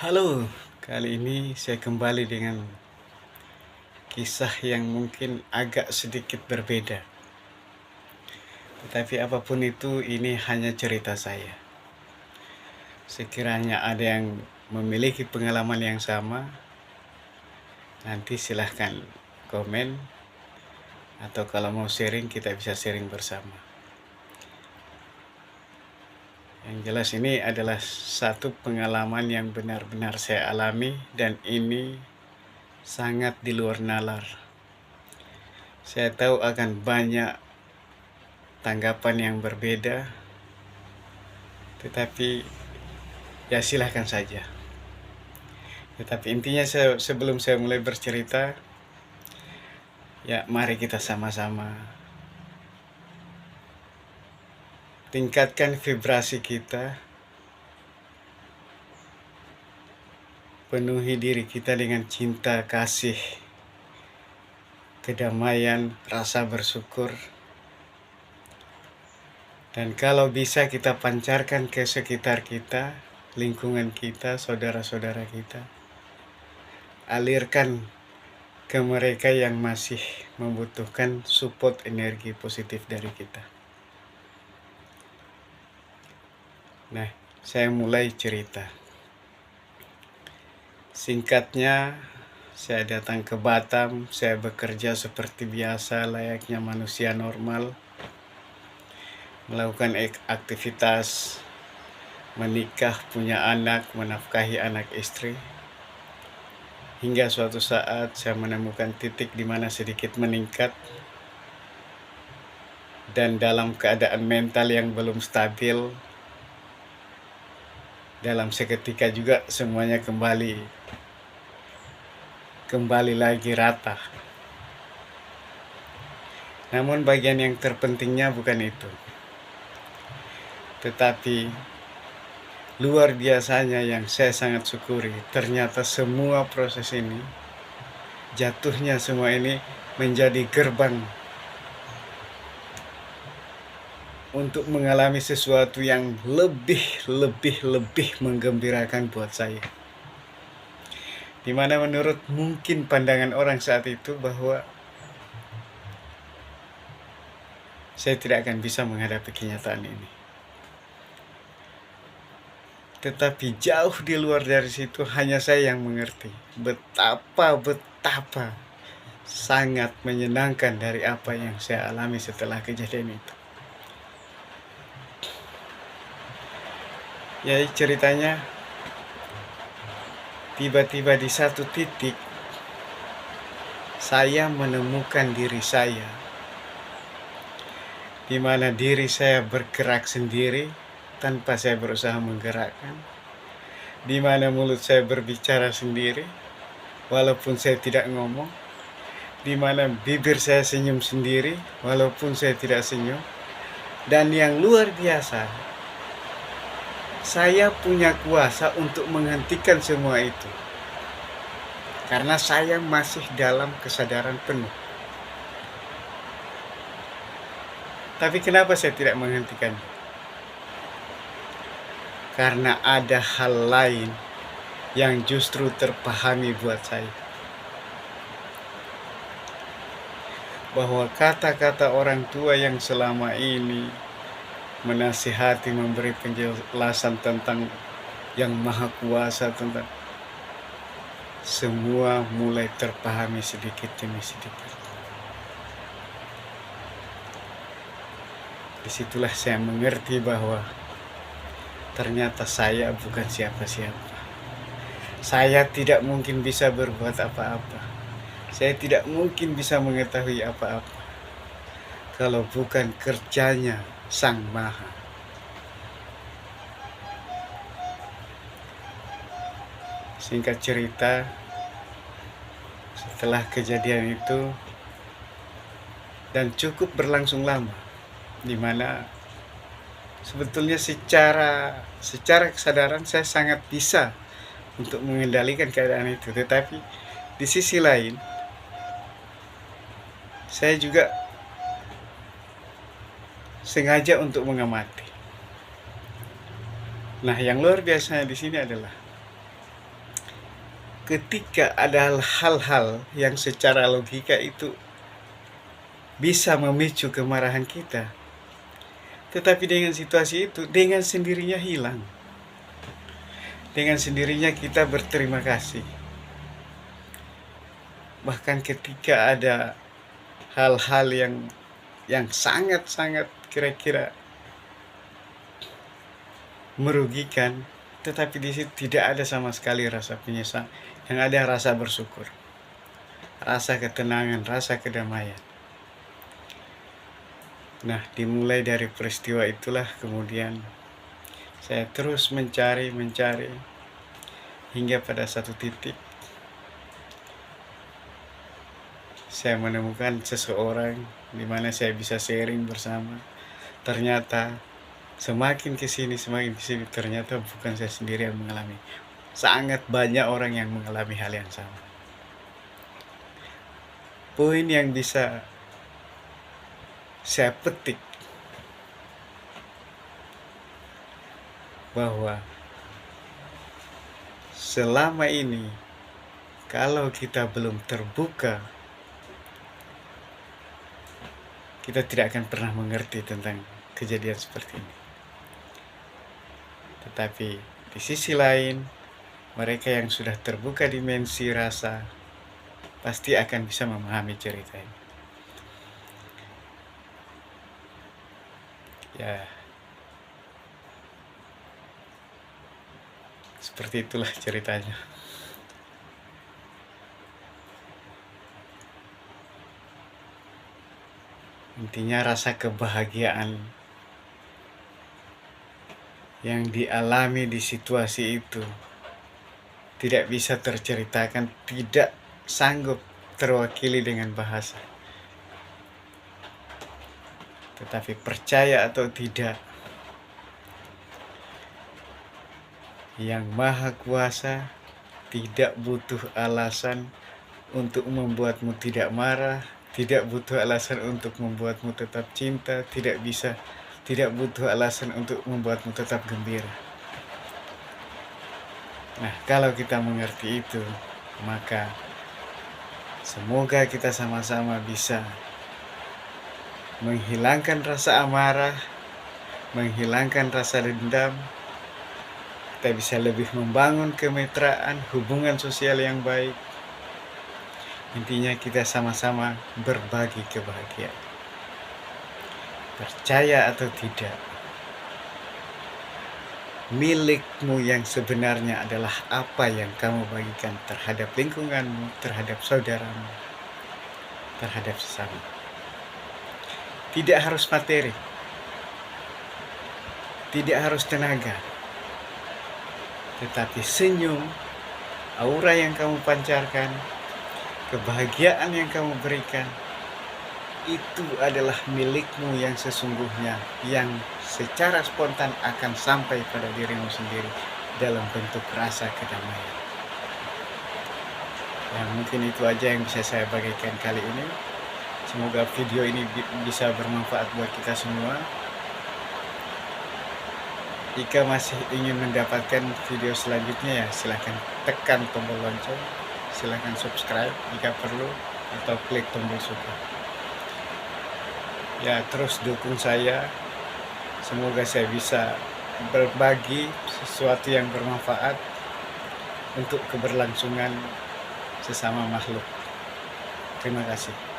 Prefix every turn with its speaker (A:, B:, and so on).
A: Halo, kali ini saya kembali dengan kisah yang mungkin agak sedikit berbeda. Tetapi apapun itu, ini hanya cerita saya. Sekiranya ada yang memiliki pengalaman yang sama, nanti silahkan komen. Atau kalau mau sharing, kita bisa sharing bersama. Yang jelas ini adalah satu pengalaman yang benar-benar saya alami dan ini sangat di luar nalar. Saya tahu akan banyak tanggapan yang berbeda, tetapi ya silahkan saja. Tetapi intinya sebelum saya mulai bercerita, ya mari kita sama-sama tingkatkan vibrasi kita, penuhi diri kita dengan cinta, kasih, kedamaian, rasa bersyukur. Dan kalau bisa kita pancarkan ke sekitar kita, lingkungan kita, saudara-saudara kita. Alirkan ke mereka yang masih membutuhkan support energi positif dari kita. Nah, saya mulai cerita. Singkatnya, saya datang ke Batam, saya bekerja seperti biasa layaknya manusia normal. Melakukan aktivitas, menikah, punya anak, menafkahi anak istri. Hingga suatu saat saya menemukan titik di mana sedikit meningkat. Dan dalam keadaan mental yang belum stabil, dalam seketika juga semuanya kembali lagi rata. Namun bagian yang terpentingnya bukan itu. Tetapi luar biasanya yang saya sangat syukuri, ternyata semua proses ini, jatuhnya semua ini menjadi gerbang untuk mengalami sesuatu yang lebih menggembirakan buat saya. Dimana menurut mungkin pandangan orang saat itu bahwa saya tidak akan bisa menghadapi kenyataan ini. Tetapi jauh di luar dari situ hanya saya yang mengerti betapa sangat menyenangkan dari apa yang saya alami setelah kejadian itu. Ya, ceritanya tiba-tiba di satu titik saya menemukan diri saya, di mana diri saya bergerak sendiri tanpa saya berusaha menggerakkan, di mana mulut saya berbicara sendiri walaupun saya tidak ngomong, di mana bibir saya senyum sendiri walaupun saya tidak senyum. Dan yang luar biasa, saya punya kuasa untuk menghentikan semua itu karena saya masih dalam kesadaran penuh. Tapi kenapa saya tidak menghentikan? Karena ada hal lain yang justru terpahami buat saya. Bahwa kata-kata orang tua yang selama ini menasihati, memberi penjelasan tentang yang maha kuasa, tentang semua mulai terpahami sedikit demi sedikit. Disitulah saya mengerti bahwa ternyata saya bukan siapa-siapa. Saya tidak mungkin bisa berbuat apa-apa. Saya tidak mungkin bisa mengetahui apa-apa kalau bukan kerjanya Sang Maha. Singkat cerita, setelah kejadian itu, dan cukup berlangsung lama, di mana sebetulnya secara kesadaran saya sangat bisa untuk mengendalikan keadaan itu. Tetapi di sisi lain, saya juga sengaja untuk mengamati. Nah, yang luar biasanya di sini adalah ketika ada hal-hal yang secara logika itu bisa memicu kemarahan kita, tetapi dengan situasi itu, dengan sendirinya hilang. Dengan sendirinya kita berterima kasih. Bahkan ketika ada hal-hal yang sangat-sangat kira-kira merugikan, tetapi di situ tidak ada sama sekali rasa penyesalan. Yang ada rasa bersyukur, rasa ketenangan, rasa kedamaian. Nah, dimulai dari peristiwa itulah kemudian saya terus mencari hingga pada satu titik saya menemukan seseorang di mana saya bisa sharing bersama. Ternyata semakin kesini ternyata bukan saya sendiri yang mengalami. Sangat banyak orang yang mengalami hal yang sama. Poin yang bisa saya petik bahwa selama ini kalau kita belum terbuka, kita tidak akan pernah mengerti tentang kejadian seperti ini. Tetapi di sisi lain, mereka yang sudah terbuka dimensi rasa pasti akan bisa memahami cerita ini. Ya, seperti itulah ceritanya. Intinya rasa kebahagiaan yang dialami di situasi itu tidak bisa terceritakan, tidak sanggup terwakili dengan bahasa. Tetapi percaya atau tidak, Yang Maha Kuasa tidak butuh alasan untuk membuatmu tidak marah, tidak butuh alasan untuk membuatmu tetap cinta, tidak butuh alasan untuk membuatmu tetap gembira. Nah, kalau kita mengerti itu, maka semoga kita sama-sama bisa menghilangkan rasa amarah, menghilangkan rasa dendam. Kita bisa lebih membangun kemitraan, hubungan sosial yang baik. Intinya kita sama-sama berbagi kebahagiaan. Percaya atau tidak, milikmu yang sebenarnya adalah apa yang kamu bagikan terhadap lingkunganmu, terhadap saudaramu, terhadap sesama. Tidak harus materi, tidak harus tenaga, tetapi senyum, aura yang kamu pancarkan, kebahagiaan yang kamu berikan, itu adalah milikmu yang sesungguhnya, yang secara spontan akan sampai pada dirimu sendiri dalam bentuk rasa kedamaian. Ya, mungkin itu aja yang bisa saya bagikan kali ini. Semoga video ini bisa bermanfaat buat kita semua. Jika masih ingin mendapatkan video selanjutnya, ya silahkan tekan tombol lonceng, silahkan subscribe jika perlu, atau klik tombol suka. Ya, terus dukung saya. Semoga saya bisa berbagi sesuatu yang bermanfaat untuk keberlangsungan sesama makhluk. Terima kasih.